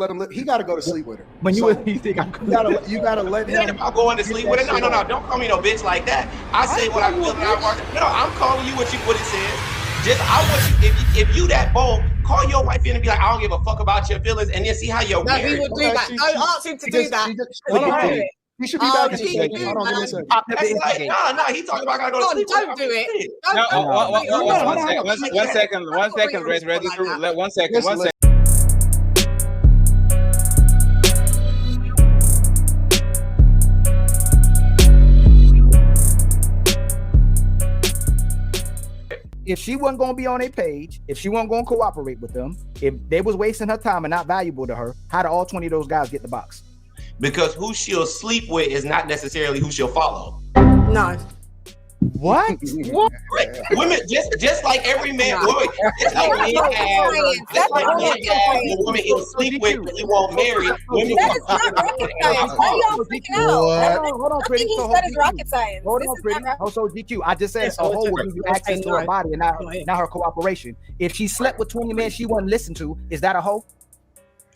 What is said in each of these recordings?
let him. He got to go to sleep with her. When So, you think I'm you gotta let It ain't him. about going to get sleep that with it. No, shit no, no. off. Don't call me no bitch like that. I say what I feel. No, I'm calling you what it says. Just I want you. If you that bold, call your wife in and be like, I don't give a fuck about your feelings, and then see how your No, he marriage. would do that. Don't ask him to do that. Hold on, do it. he should be back in he the can do Hold on, give me a that. second. That's like, nah. He talking about I gotta go to Don't sleep. do it. One second, Grace. Ready to let 1 second. Listen, 1 second. If she wasn't going to be on their page, if she wasn't going to cooperate with them, if they was wasting her time and not valuable to her, how do all 20 of those guys get the box? Because who she'll sleep with is not necessarily who she'll follow. No. What? Women, just like every man, just like men have the woman he'll sleep with, but he won't marry. Women That is not rocket science. Why y'all freaking out? Hold on, pretty. Nothing he said is rocket science. Hold This on, is pretty. not rocket Also, GQ, I just said Yes, a whole so would give you access to her body and not her cooperation. If she slept with 20 men she wasn't listened to, is that a hoe?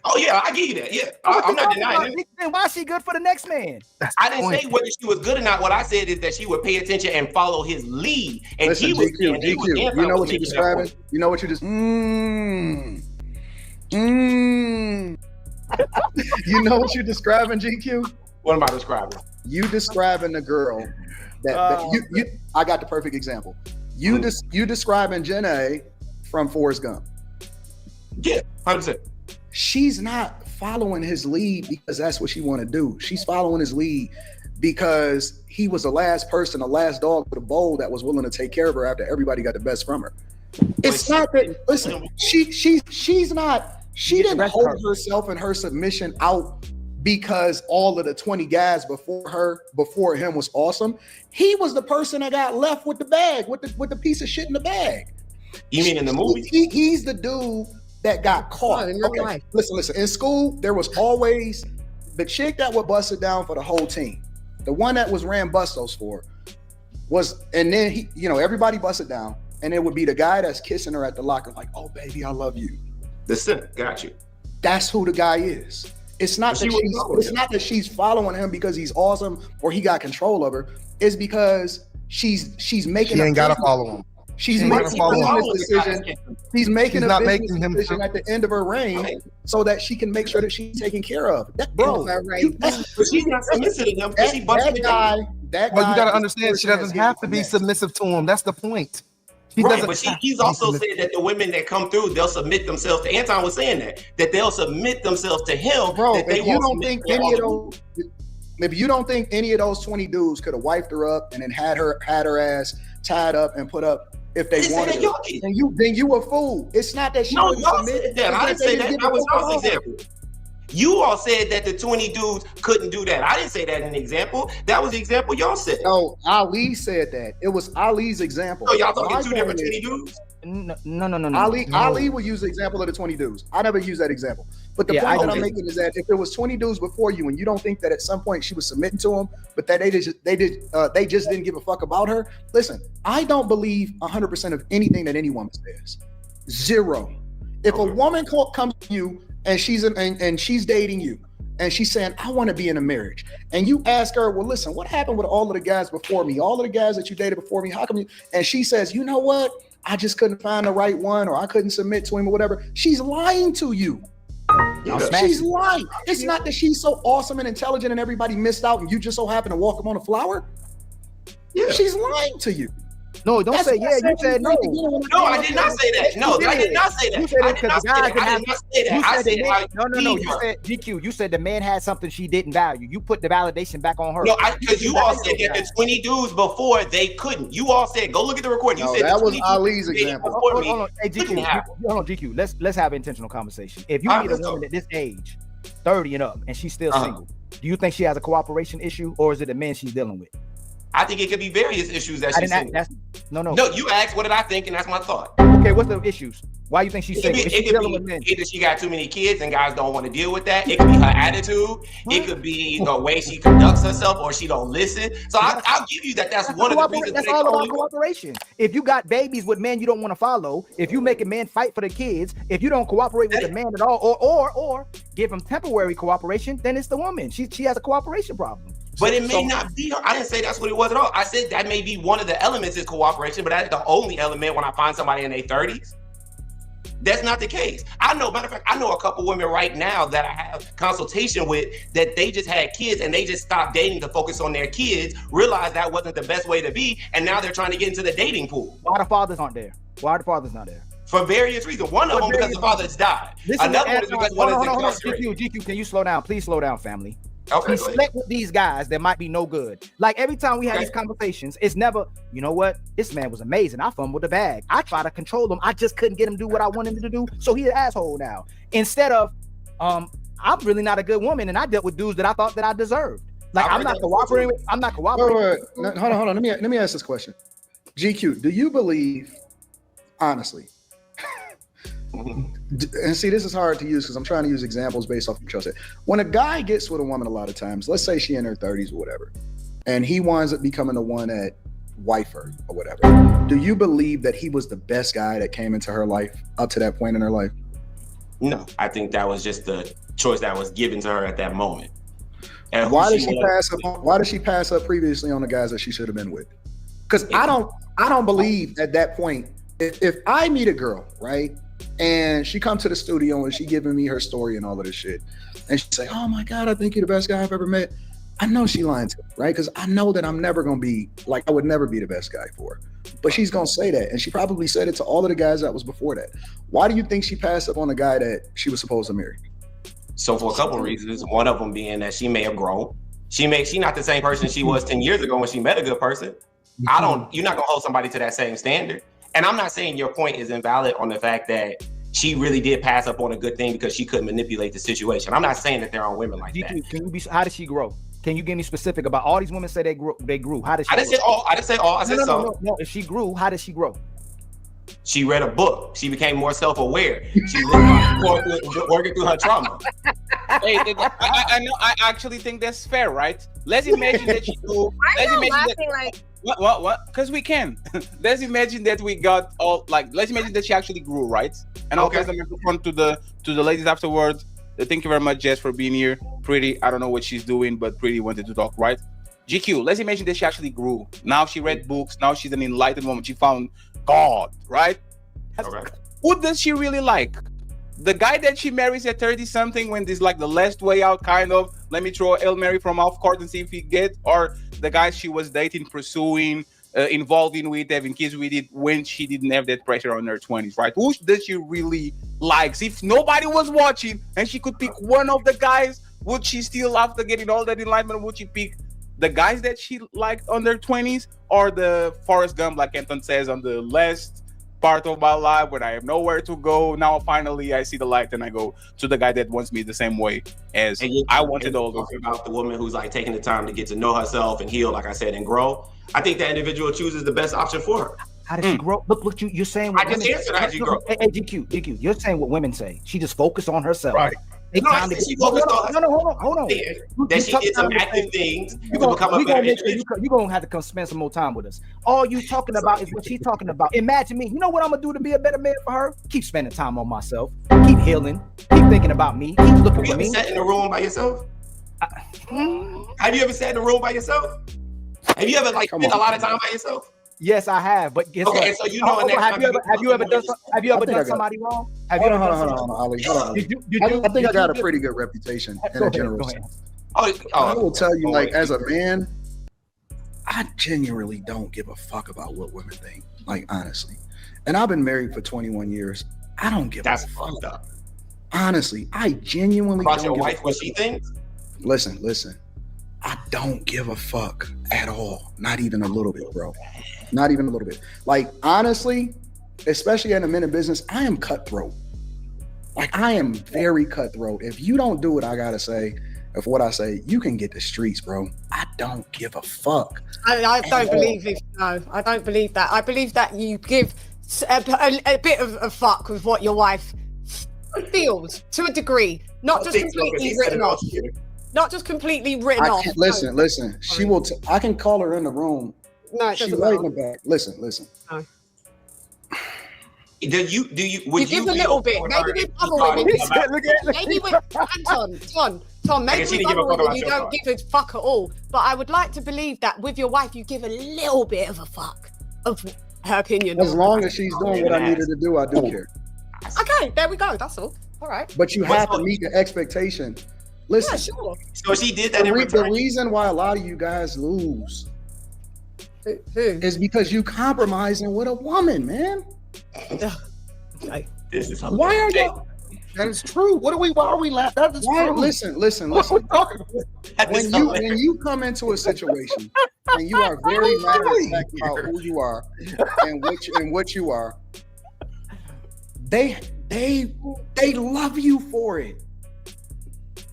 Oh yeah, I give you that. Yeah, I'm not denying it. Then why is she good for the next man? I didn't say whether she was good or not. What I said is that she would pay attention and follow his lead. And Listen, he was GQ. You know what you're describing? You know what you're just. You know what you're describing, GQ? What am I describing? You describing the girl that you. I got the perfect example. You describing Jenna from Forrest Gump. Yeah, 100%. She's not following his lead because that's what she want to do. She's following his lead because he was the last person, the last dog with a bowl that was willing to take care of her after everybody got the best from her. It's not that. Listen, she's not. She didn't hold herself and her submission out because all of the 20 guys before him was awesome. He was the person that got left with the bag, with the piece of shit in the bag. You mean in the movie? He's the dude that got caught. Okay, listen. In school, there was always the chick that would bust it down for the whole team. The one that was ran bustos for was, and then he, everybody bust it down, and it would be the guy that's kissing her at the locker, like, "Oh baby, I love you." The sinner, got you. That's who the guy is. It's not that she's following him because he's awesome or he got control of her. It's because she's making. She ain't gotta follow him. She's making a business decision. She's making a business decision at the end of her reign so that she can make sure that she's taken care of. But she's not submissive to him because he busted guy. Well, you got to understand, she doesn't have to be submissive to him. That's the point. But he's also said that the women that come through, they'll submit themselves to. Anton was saying that they'll submit themselves to him. Bro, that they if you don't think any of those 20 dudes could have wiped her up and then had her ass tied up and put up if they wanted it, then you a fool. It's not that she y'all said that. I didn't say that. That was y'all's example. You all said that the 20 dudes couldn't do that. I didn't say that in the example. That was the example y'all said. No, Ali said that. It was Ali's example. So y'all talking two different 20 dudes? No. Ali would use the example of the 20 dudes. I never use that example. But the point that I'm making is that if there was 20 dudes before you and you don't think that at some point she was submitting to them, but that they just didn't give a fuck about her. Listen, I don't believe 100% of anything that any woman says. Zero. If a woman comes to you and she's dating you and she's saying, I want to be in a marriage, and you ask her, well, listen, what happened with all of the guys before me? All of the guys that you dated before me, how come you? And she says, you know what? I just couldn't find the right one, or I couldn't submit to him or whatever. She's lying to you. She's lying. It's not that she's so awesome and intelligent and everybody missed out and you just so happen to walk up on a flower. Yeah. She's lying to you. No, don't say yeah. You said no. No, I did not say that. No, I did not say that. You said it because the guy I did not say that. I said no. You said GQ. You said the man had something she didn't value. You put the validation back on her. No, because you all said that the 20 dudes before they couldn't. You all said go look at the recording. You said that was Ali's example. Hold on, hey GQ. Let's have an intentional conversation. If you meet a woman at this age, 30 and up, and she's still single, do you think she has a cooperation issue, or is it the man she's dealing with? I think it could be various issues that she's saying. No. No, you asked what did I think, and that's my thought. Okay, what's the issues? Why you think she's single? It could be either she got too many kids and guys don't want to deal with that. It could be her attitude. It could be the way she conducts herself or she don't listen. So I'll give you that. That's one of the reasons. That's all about cooperation. If you got babies with men you don't want to follow, if you make a man fight for the kids, if you don't cooperate with the man at all, or give him temporary cooperation, then it's the woman. She has a cooperation problem. But it may not be her. I didn't say that's what it was at all. I said that may be one of the elements is cooperation, but that's the only element when I find somebody in their 30s. That's not the case. Matter of fact, I know a couple women right now that I have consultation with that they just had kids and they just stopped dating to focus on their kids, realized that wasn't the best way to be, and now they're trying to get into the dating pool. Why the fathers aren't there? Why are the fathers not there? For various reasons. One of them because the father's died. Another one is because one is incarcerated. GQ, can you slow down? Please slow down, family. Okay, he slept with these guys that might be no good. Like every time we have these conversations, it's never, you know what? This man was amazing. I fumbled the bag. I tried to control him. I just couldn't get him to do what I wanted him to do. So he's an asshole now. Instead of, I'm really not a good woman, and I dealt with dudes that I thought that I deserved. Like I'm not cooperating. I'm not cooperating. Wait. Hold on. Let me ask this question. GQ, do you believe, honestly? And see, this is hard to use because I'm trying to use examples based off of trust. When a guy gets with a woman, a lot of times, let's say she in her 30s or whatever, and he winds up becoming the one that wife her or whatever. Do you believe that he was the best guy that came into her life up to that point in her life? No, I think that was just the choice that was given to her at that moment. And why did she pass up previously on the guys that she should have been with? Because I don't believe at that point. If I meet a girl, right? And she come to the studio and she giving me her story and all of this shit. And she say, oh my God, I think you're the best guy I've ever met. I know she lying to me, right? Because I know that I'm never going to be, like, I would never be the best guy for her. But she's going to say that. And she probably said it to all of the guys that was before that. Why do you think she passed up on a guy that she was supposed to marry? So for a couple of reasons, one of them being that she may have grown. She's not the same person she was 10 years ago when she met a good person. You're not going to hold somebody to that same standard. And I'm not saying your point is invalid on the fact that she really did pass up on a good thing because she couldn't manipulate the situation. I'm not saying that there are women like that. How did she grow? Can you give me specific about all these women say they grew? How did she? I didn't say all. I said some. No. If she grew, how did she grow? She read a book. She became more self-aware. She was working through her trauma. Hey, I actually think that's fair, right? Let's imagine that she grew. What? Because we can. Let's imagine that we got all let's imagine that she actually grew, right? And I'll pass the microphone to the ladies afterwards. Thank you very much, Jess, for being here. Pretty, I don't know what she's doing, but Pretty wanted to talk, right? GQ, let's imagine that she actually grew. Now she read books. Now she's an enlightened woman. She found God, right? Okay. Who does she really like? The guy that she marries at 30-something when this like the last way out kind of, let me throw Hail Mary from off court and see if he gets, or the guy she was dating, pursuing, involving with, having kids with it when she didn't have that pressure on her 20s, right? Who does she really like? If nobody was watching and she could pick one of the guys, would she still, after getting all that enlightenment, would she pick the guys that she liked on their 20s or the Forrest Gump, like Anton says, on the last part of my life when I have nowhere to go? Now finally I see the light and I go to the guy that wants me the same way as I wanted all those. About the woman who's like taking the time to get to know herself and heal, like I said, and grow. I think that individual chooses the best option for her. How does she grow? Look, you're saying. I just answered how she grow. Hey, GQ, you're saying what women say. She just focused on herself. Right. No, I said she focused on herself. Hold on. That she did some active things. You're gonna have to come spend some more time with us. All you talking about is what she's talking about. Imagine me. You know what I'm gonna do to be a better man for her? Keep spending time on myself. Keep healing. Keep thinking about me. Keep looking for me. Have you ever sat in a room by yourself? Have you ever sat in a room by yourself? Have you ever spent a lot of time by yourself? Yes, I have. But guess what? So you know, have you ever done somebody wrong? Hold on, Ali. Hold on. I think I got a pretty good reputation in a general sense. I will tell you, like, as a man, I genuinely don't give a fuck about what women think. Like, honestly. And I've been married for 21 years. I don't give a fuck. Fucked up. Honestly, I genuinely about don't your give wife, a what she thinks? Listen. I don't give a fuck at all. Not even a little bit, bro. Not even a little bit. Like, honestly, especially in a minute business, I am cutthroat. Like, I am very cutthroat. If you don't do what I gotta say, if what I say, you can get the streets, bro. I don't give a fuck. I don't believe it. No, I don't believe that. I believe that you give a bit of a fuck with what your wife feels to a degree, not just completely written off. Not just completely written off. Listen. She will. I can call her in the room. No, it She's doesn't right in matter. the back. Listen. No. Would you give a little bit? Maybe with other women. Maybe with Tom. Maybe with other women you don't give a fuck at all. But I would like to believe that with your wife you give a little bit of a fuck of her opinion. As long as she's doing what I needed to do, I do care. Okay, there we go. That's all. All right. But you have to meet the expectation. Listen. Yeah, sure. So she did that in return. The reason why a lot of you guys lose Who? is because you compromising with a woman, man. Okay. This is Why are y'all? That is true. Why are we laughing? That is true. Listen. What are we talking about? When you come into a situation and you are very matter of fact about who you are and what you are, they love you for it.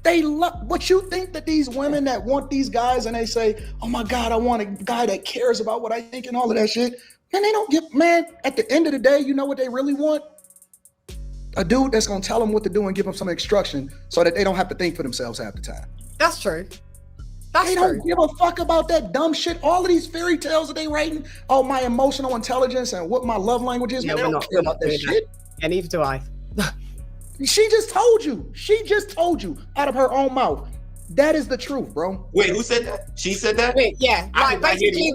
They love what you think that these women that want these guys and they say, "Oh my God, I want a guy that cares about what I think and all of that shit." Man, they don't get, man, at the end of the day, you know what they really want? A dude that's gonna tell them what to do and give them some instruction so that they don't have to think for themselves half the time. That's true. They don't give a fuck about that dumb shit. All of these fairy tales that they writing, oh, my emotional intelligence and what my love language is, man, they don't care about that shit. And neither do I. She just told you out of her own mouth. That is the truth, bro. Wait, who said that? She said that? Wait, yeah. Like, basically,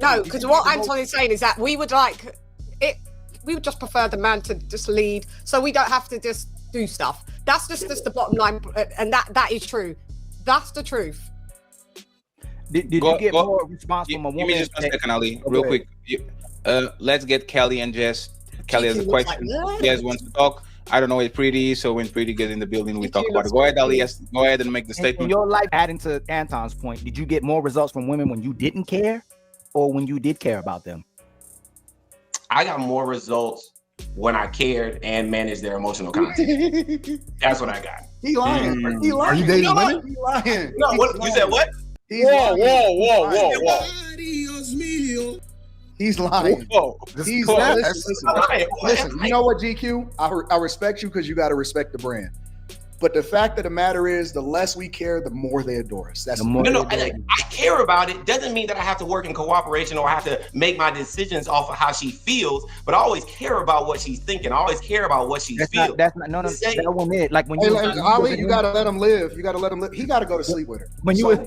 no, because what Anton is saying is that we would like it. We would just prefer the man to just lead, so we don't have to just do stuff. That's just the bottom line, and that is true. That's the truth. Did you get more response from a woman? Give me just a second, Ali, real quick. Let's get Kelly and Jess. Kelly has a question. Jess wants to talk. I don't know it's Pretty, so when Pretty gets in the building, we talk about it. Go ahead, Ali. Yes, go ahead and make the statement. In your life, adding to Anton's point, did you get more results from women when you didn't care, or when you did care about them? I got more results when I cared and managed their emotional content. That's what I got. He lying. He lying. Are you dating women? He lying. No, what you said? What? Whoa. He's lying. He's lying. Listen, you know what, GQ? I respect you because you got to respect the brand. But the fact of the matter is, the less we care, the more they adore us. That's I care about it. Doesn't mean that I have to work in cooperation or I have to make my decisions off of how she feels. But I always care about what she's thinking. I always care about what she feels. That's not that one it. Like when Ali, you gotta let him live. You gotta let him live. He gotta go to sleep with her. When you gotta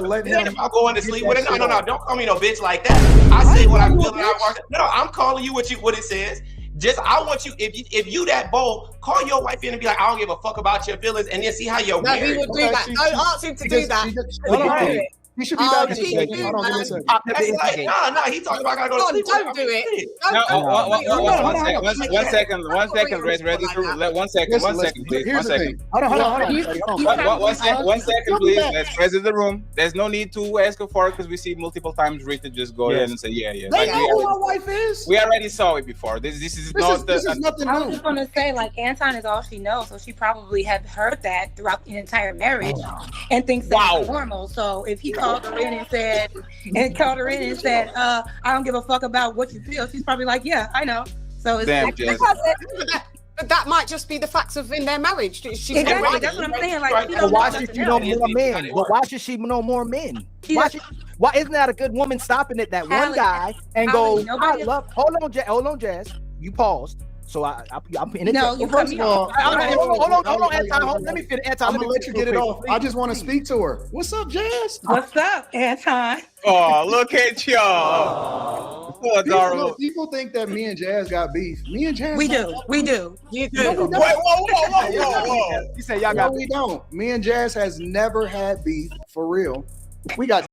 let him. If I'm going to sleep with her, no, don't call me no bitch like that. I say what I feel. No, I'm calling you what it says. Just I want you, if you that bold, call your wife in and be like, I don't give a fuck about your feelings, and then see how your marriage. No, he would do that. Don't ask him to do that. He should be back in the hold on, give me a second. No, he talking about I gotta go to sleep. Don't do it. One second, one second, please. Here's the thing. Hold on. One second, please. Let's reset the room. There's no need to ask her for it because we see multiple times written. Just go ahead and say, yeah. They know who my wife is. We already saw it before. This is nothing I was new. just gonna say, like, Anton is all she knows, so she probably had heard that throughout the entire marriage and thinks that's normal. So if he called her in and said, I don't give a fuck about what you feel, she's probably like, yeah, I know. So it's but that might just be the facts of in their marriage. Exactly, that's what I'm saying. Like, why should she know more men? But why should she know more men? Why isn't that a good woman stopping at that one guy and go, hold on, Jazz. You paused. So I'm in it. No, you cut me off. Hold on, Anton. Let me finish. Anton, I'm gonna let you get it off. I just want to speak to her. What's up, Jazz? What's up, Anton? Oh, look at y'all. People think that me and Jazz got beef. Me and Jazz. We do. You do. No, Whoa. You say y'all got we don't. Me and Jazz has never had beef for real. We got